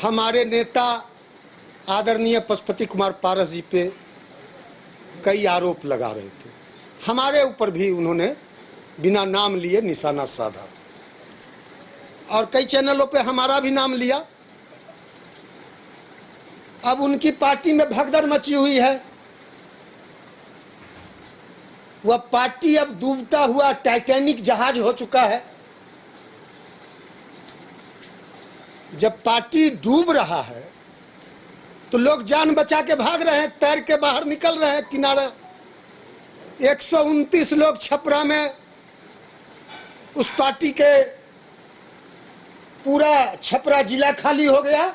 हमारे नेता आदरणीय पशुपति कुमार पारस जी पे कई आरोप लगा रहे थे। हमारे ऊपर भी उन्होंने बिना नाम लिए निशाना साधा और कई चैनलों पे हमारा भी नाम लिया। अब उनकी पार्टी में भगदड़ मची हुई है। वह पार्टी अब डूबता हुआ टाइटैनिक जहाज हो चुका है। जब पार्टी डूब रहा है तो लोग जान बचा के भाग रहे हैं, तैर के बाहर निकल रहे हैं किनारा। 129 लोग छपरा में उस पार्टी के, पूरा छपरा जिला खाली हो गया।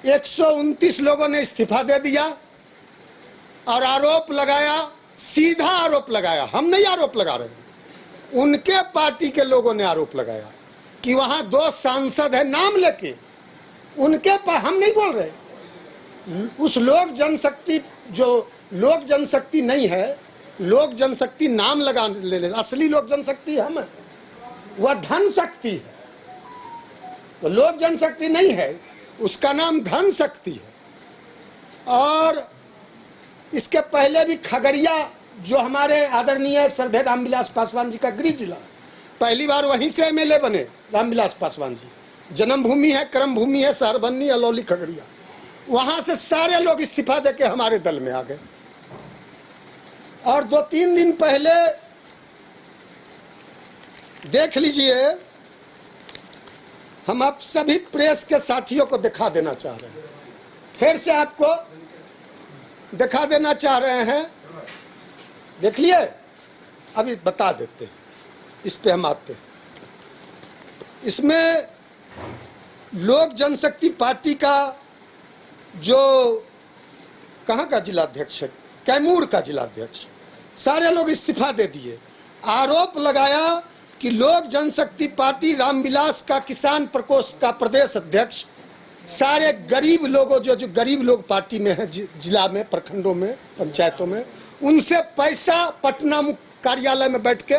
129 लोगों ने इस्तीफा दे दिया और आरोप लगाया, सीधा आरोप लगाया। हम नहीं आरोप लगा रहे हैं, उनके पार्टी के लोगों ने आरोप लगाया कि वहां 2 सांसद है नाम लेके उनके पास। हम नहीं बोल रहे। उस लोक जनशक्ति, जो लोक जनशक्ति नहीं है, लोक जनशक्ति नाम लगा ले, असली लोक जनशक्ति हम है, वह धन शक्ति है। तो लोक जनशक्ति नहीं है, उसका नाम धन शक्ति है। और इसके पहले भी खगड़िया, जो हमारे आदरणीय श्रद्धेय रामविलास पासवान जी का गृह जिला, पहली बार वहीं से एमएलए बने रामविलास पासवान जी। जन्मभूमि है, कर्म भूमि है सारबन्नी अलौली खगड़िया। वहां से सारे लोग इस्तीफा देके हमारे दल में आ गए। और 2-3 दिन पहले देख लीजिए, हम आप सभी प्रेस के साथियों को दिखा देना चाह रहे हैं, फिर से आपको दिखा देना चाह रहे हैं। देख लिए, अभी बता देते हैं, इस पे हम आते हैं। इसमें लोक जनशक्ति पार्टी का जो कहाँ का जिलाध्यक्ष है, कैमूर का जिलाध्यक्ष, सारे लोग इस्तीफा दे दिए। आरोप लगाया कि लोक जनशक्ति पार्टी रामविलास का किसान प्रकोष्ठ का प्रदेश अध्यक्ष सारे गरीब लोगों, जो गरीब लोग पार्टी में हैं, जिला में, प्रखंडों में, पंचायतों में, उनसे पैसा पटना कार्यालय में बैठ के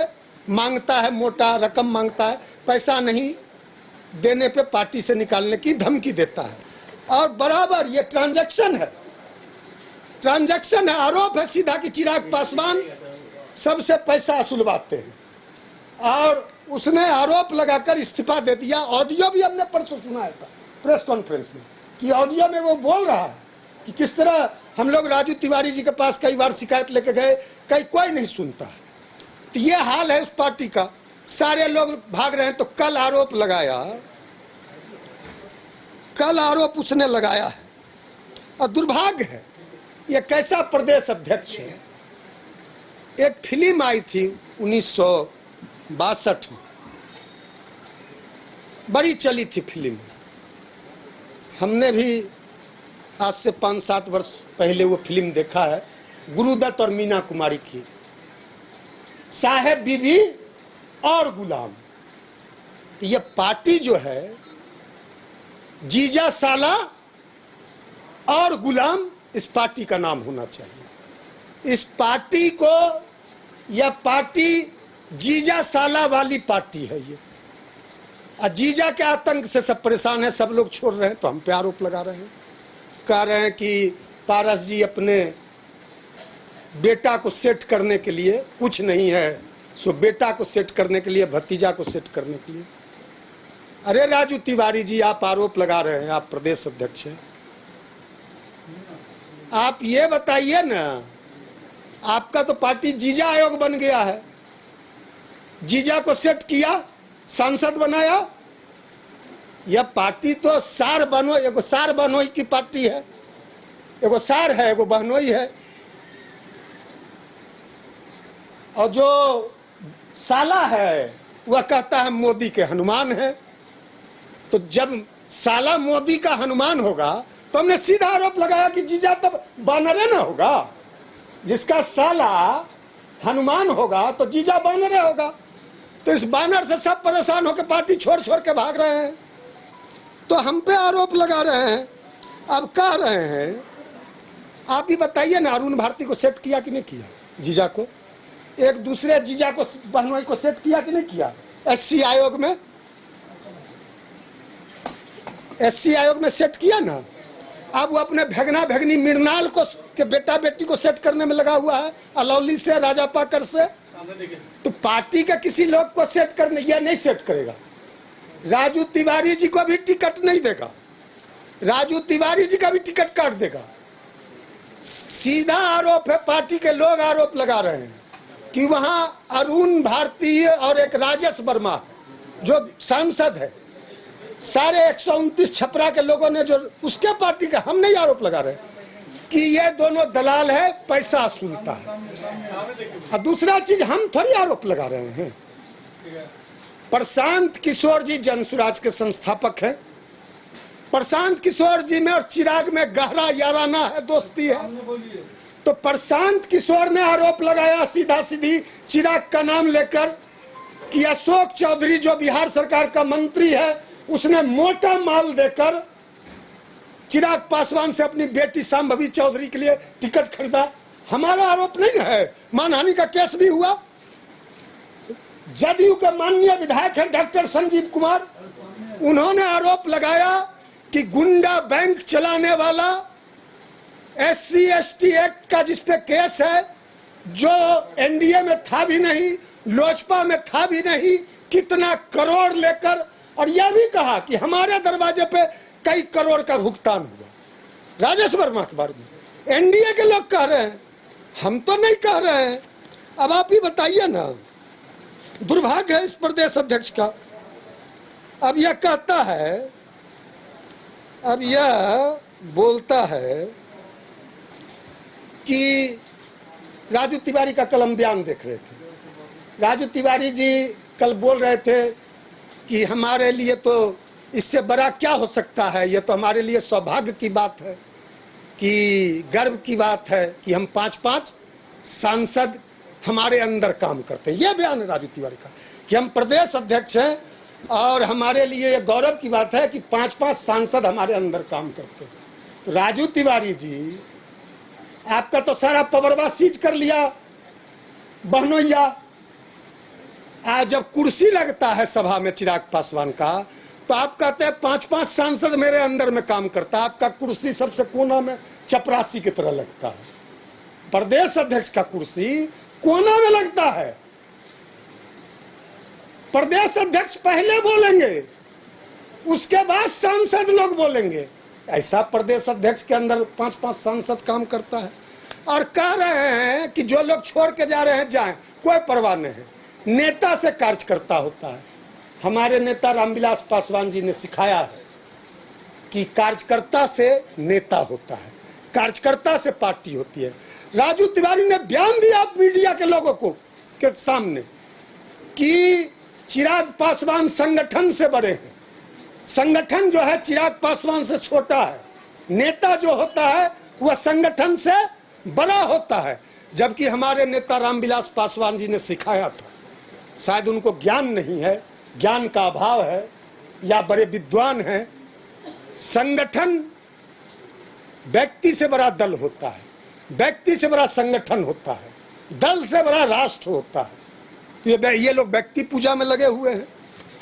मांगता है, मोटा रकम मांगता है। पैसा नहीं देने पे पार्टी से निकालने की धमकी देता है। और बराबर ये ट्रांजैक्शन है, ट्रांजैक्शन है, आरोप है सीधा कि चिराग पासवान सबसे पैसा असुलवाते हैं। और उसने आरोप लगाकर इस्तीफा दे दिया। ऑडियो भी हमने परसों सुनाया था प्रेस कॉन्फ्रेंस में, कि ऑडियो में वो बोल रहा है कि किस तरह हम लोग राजू तिवारी जी के पास कई बार शिकायत लेके गए, कहीं कोई नहीं सुनता है। तो ये हाल है उस पार्टी का, सारे लोग भाग रहे हैं। तो कल आरोप लगाया, कल आरोप उसने लगाया है। और दुर्भाग्य है, ये कैसा प्रदेश अध्यक्ष है। एक फिल्म आई थी 1962 में, बड़ी चली थी फिल्म। हमने भी आज से 5-7 वर्ष पहले वो फिल्म देखा है, गुरुदत्त और मीना कुमारी की, साहेब बीबी और गुलाम। तो ये पार्टी जो है, जीजा साला और गुलाम, इस पार्टी का नाम होना चाहिए। इस पार्टी को, यह पार्टी जीजा साला वाली पार्टी है ये। और जीजा के आतंक से सब परेशान है, सब लोग छोड़ रहे हैं। तो हम पे आरोप लगा रहे हैं, कह रहे हैं कि पारस जी अपने बेटा को सेट करने के लिए, कुछ नहीं है सो बेटा को सेट करने के लिए, भतीजा को सेट करने के लिए। अरे राजू तिवारी जी, आप आरोप लगा रहे हैं, आप प्रदेश अध्यक्ष हैं। आप ये बताइए ना, आपका तो पार्टी जीजा आयोग बन गया है, जीजा को सेट किया, सांसद बनाया। यह पार्टी तो सार बनोई, एगो सार बनोई की पार्टी है, एगो सार है, एगो बहनोई है। और जो साला है वह कहता है मोदी के हनुमान है। तो जब साला मोदी का हनुमान होगा तो हमने सीधा आरोप लगाया कि जीजा तब बानरे ना होगा। जिसका साला हनुमान होगा तो जीजा बानरे होगा। तो इस बानर से सब परेशान होकर पार्टी छोड़ छोड़ के भाग रहे हैं। तो हम पे आरोप लगा रहे हैं। अब कह रहे हैं, आप भी बताइए ना, अरुण भारती को सेट किया कि नहीं किया, जीजा को, एक दूसरे जीजा को, बहनोई को सेट किया कि नहीं किया एससी आयोग में। एससी आयोग में सेट किया ना, अब वो अपने भगना भगनी मृणाल को के बेटा बेटी को सेट करने में लगा हुआ है, अलौली से, राजापाकर से। तो पार्टी के किसी लोग को सेट करने, यह नहीं सेट करेगा। राजू तिवारी जी को भी टिकट नहीं देगा, राजू तिवारी जी का भी टिकट काट देगा। सीधा आरोप है, पार्टी के लोग आरोप लगा रहे हैं कि वहां अरुण भारती और एक राजेश वर्मा है जो सांसद है, सारे 129 छपरा के लोगों ने जो उसके पार्टी का, हम नहीं आरोप लगा रहे कि ये दोनों दलाल है, पैसा वसूलता है। और दूसरा चीज, हम थोड़ी आरोप लगा रहे हैं। प्रशांत किशोर जी जनसुराज के संस्थापक हैं। प्रशांत किशोर जी में और चिराग में गहरा याराना है, दोस्ती है। तो प्रशांत किशोर ने आरोप लगाया सीधा सीधी चिराग का नाम लेकर कि अशोक चौधरी जो बिहार सरकार का मंत्री है, उसने मोटा माल देकर चिराग पासवान से अपनी बेटी शांभवी चौधरी के लिए टिकट खरीदा। हमारा आरोप नहीं है, मानहानि का केस भी हुआ। जदयू के माननीय विधायक हैं डॉक्टर संजीव कुमार, उन्होंने आरोप लगाया कि गुंडा बैंक चलाने वाला SC ST एक्ट का जिसपे केस है, जो एनडीए में था भी नहीं, लोजपा में था भी नहीं, कितना करोड़ लेकर, और यह भी कहा कि हमारे दरवाजे पे कई करोड़ का भुगतान हुआ राजेश वर्मा के बारे में। एनडीए के लोग कह रहे हैं, हम तो नहीं कह रहे हैं। अब आप ही बताइए ना, दुर्भाग्य है इस प्रदेश अध्यक्ष का। अब यह कहता है, अब यह बोलता है कि राजू तिवारी का कलम बयान देख रहे थे। राजू तिवारी जी कल बोल रहे थे कि हमारे लिए तो इससे बड़ा क्या हो सकता है, ये तो हमारे लिए सौभाग्य की बात है, कि गर्व की बात है कि हम 5-5 सांसद हमारे अंदर काम करते हैं। यह बयान है राजू तिवारी का कि हम प्रदेश अध्यक्ष हैं और हमारे लिए ये गौरव की बात है कि 5-5 सांसद हमारे अंदर काम करते हैं। तो राजू तिवारी जी, आपका तो सारा पवरवा सीज कर लिया बहनोइया। आज जब कुर्सी लगता है सभा में चिराग पासवान का, तो आप कहते हैं 5-5 सांसद मेरे अंदर में काम करता है। आपका कुर्सी सबसे कोना में चपरासी की तरह लगता है। प्रदेश अध्यक्ष का कुर्सी कोना में लगता है। प्रदेश अध्यक्ष पहले बोलेंगे, उसके बाद सांसद लोग बोलेंगे। ऐसा प्रदेश अध्यक्ष के अंदर 5-5 सांसद काम करता है। और कह रहे हैं कि जो लोग छोड़ के जा रहे हैं जाएं, कोई परवाह नहीं है। नेता से कार्यकर्ता होता है। हमारे नेता रामविलास पासवान जी ने सिखाया है कि कार्यकर्ता से नेता होता है, कार्यकर्ता से पार्टी होती है। राजू तिवारी ने बयान दिया मीडिया के लोगों को के सामने कि चिराग पासवान संगठन से बड़े हैं, संगठन जो है चिराग पासवान से छोटा है, नेता जो होता है वह संगठन से बड़ा होता है। जबकि हमारे नेता रामविलास पासवान जी ने सिखाया था, शायद उनको ज्ञान नहीं है, ज्ञान का अभाव है या बड़े विद्वान हैं। संगठन व्यक्ति से बड़ा दल होता है, व्यक्ति से बड़ा संगठन होता है, दल से बड़ा राष्ट्र होता है। ये लोग व्यक्ति पूजा में लगे हुए हैं।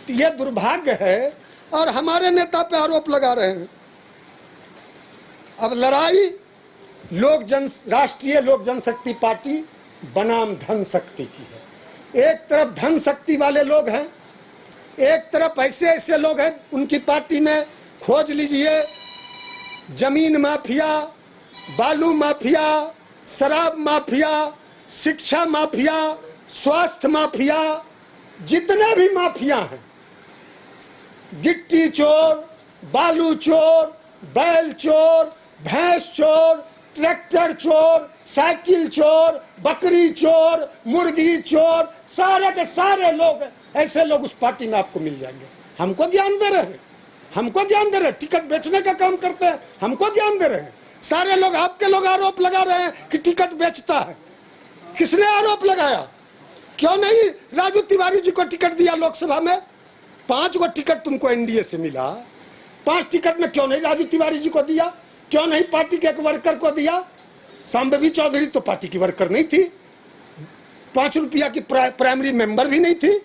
तो ये दुर्भाग्य है और हमारे नेता पे आरोप लगा रहे हैं। अब लड़ाई राष्ट्रीय लोक जनशक्ति पार्टी बनाम धन शक्ति की है। एक तरफ धन शक्ति वाले लोग हैं, एक तरफ ऐसे ऐसे लोग हैं उनकी पार्टी में, खोज लीजिए, जमीन माफिया, बालू माफिया, शराब माफिया, शिक्षा माफिया, स्वास्थ्य माफिया, जितने भी माफिया हैं, गिट्टी चोर, बालू चोर, बैल चोर, भैंस चोर, ट्रैक्टर चोर, साइकिल चोर, बकरी चोर, मुर्गी चोर, सारे के सारे लोग, ऐसे लोग उस पार्टी में आपको मिल जाएंगे। हमको ज्ञान दे रहे हैं, हमको ज्ञान दे रहे हैं, टिकट बेचने का काम करते हैं, हमको ज्ञान दे रहे हैं। सारे लोग, आपके लोग आरोप लगा रहे हैं कि टिकट बेचता है। किसने आरोप लगाया? क्यों नहीं राजू तिवारी जी को टिकट दिया लोकसभा में? 5 गो टिकट तुमको एनडीए से मिला, 5 टिकट में क्यों नहीं राजू तिवारी जी को दिया? क्यों नहीं पार्टी के एक वर्कर को दिया? शांभवी चौधरी तो पार्टी की वर्कर नहीं थी, 5 रुपया की प्राइमरी मेंबर भी नहीं थी।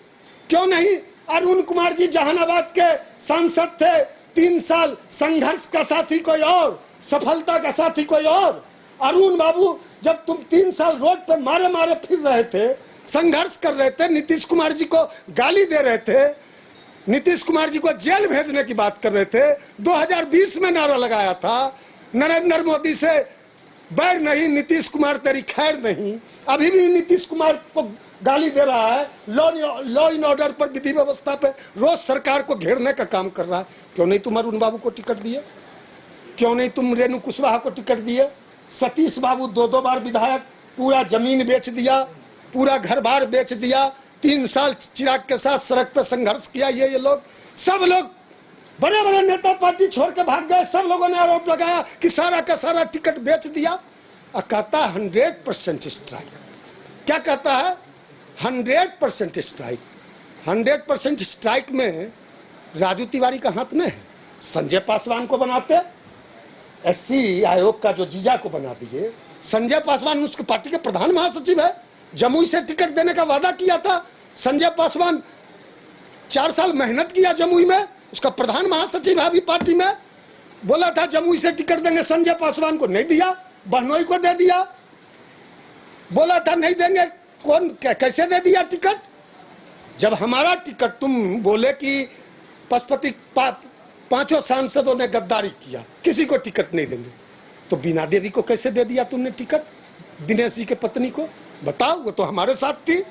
क्यों नहीं अरुण कुमार जी जहानाबाद के सांसद थे, 3 साल संघर्ष का साथी कोई और, सफलता का साथी कोई और। अरुण बाबू, जब तुम 3 साल रोड पे मारे मारे फिर रहे थे, संघर्ष कर रहे थे, नीतीश कुमार जी को गाली दे रहे थे, नीतीश कुमार जी को जेल भेजने की बात कर रहे थे, 2020 में नारा लगाया था नरेंद्र मोदी से बैर नहीं, नीतीश कुमार तेरी खैर नहीं। अभी भी नीतीश कुमार को गाली दे रहा है, लॉ इन ऑर्डर पर, विधि व्यवस्था पे रोज सरकार को घेरने का काम कर रहा है। क्यों नहीं तुम अरुण बाबू को टिकट दिए? क्यों नहीं तुम रेणु कुशवाहा को टिकट दिए? सतीश बाबू 2 बार विधायक, पूरा जमीन बेच दिया, पूरा घर बार बेच दिया, 3 साल चिराग के साथ सड़क पे संघर्ष किया। ये लोग, सब लोग बड़े बड़े नेता पार्टी छोड़ के भाग गए। सब लोगों ने आरोप लगाया कि सारा का सारा टिकट बेच दिया। और कहता है 100% स्ट्राइक। क्या कहता है? 100% स्ट्राइक। 100% स्ट्राइक में राजू तिवारी का हाथ नहीं है। संजय पासवान को बनाते, एससी आयोग का जो जीजा को बना दिए। संजय पासवान उसके पार्टी के प्रधान महासचिव है, जमुई से टिकट देने का वादा किया था। संजय पासवान 4 साल मेहनत किया जमुई में, उसका प्रधान महासचिव है अभी पार्टी में। बोला था जमुई से टिकट देंगे, संजय पासवान को नहीं दिया, बहनोई को दे दिया। बोला था नहीं देंगे, कौन कैसे दे दिया टिकट? जब हमारा टिकट तुम बोले कि पशुपति 5 सांसदों ने गद्दारी किया, किसी को टिकट नहीं देंगे, तो बीना देवी को कैसे दे दिया तुमने टिकट? दिनेश जी के पत्नी को बताओ, वो तो हमारे साथ थी।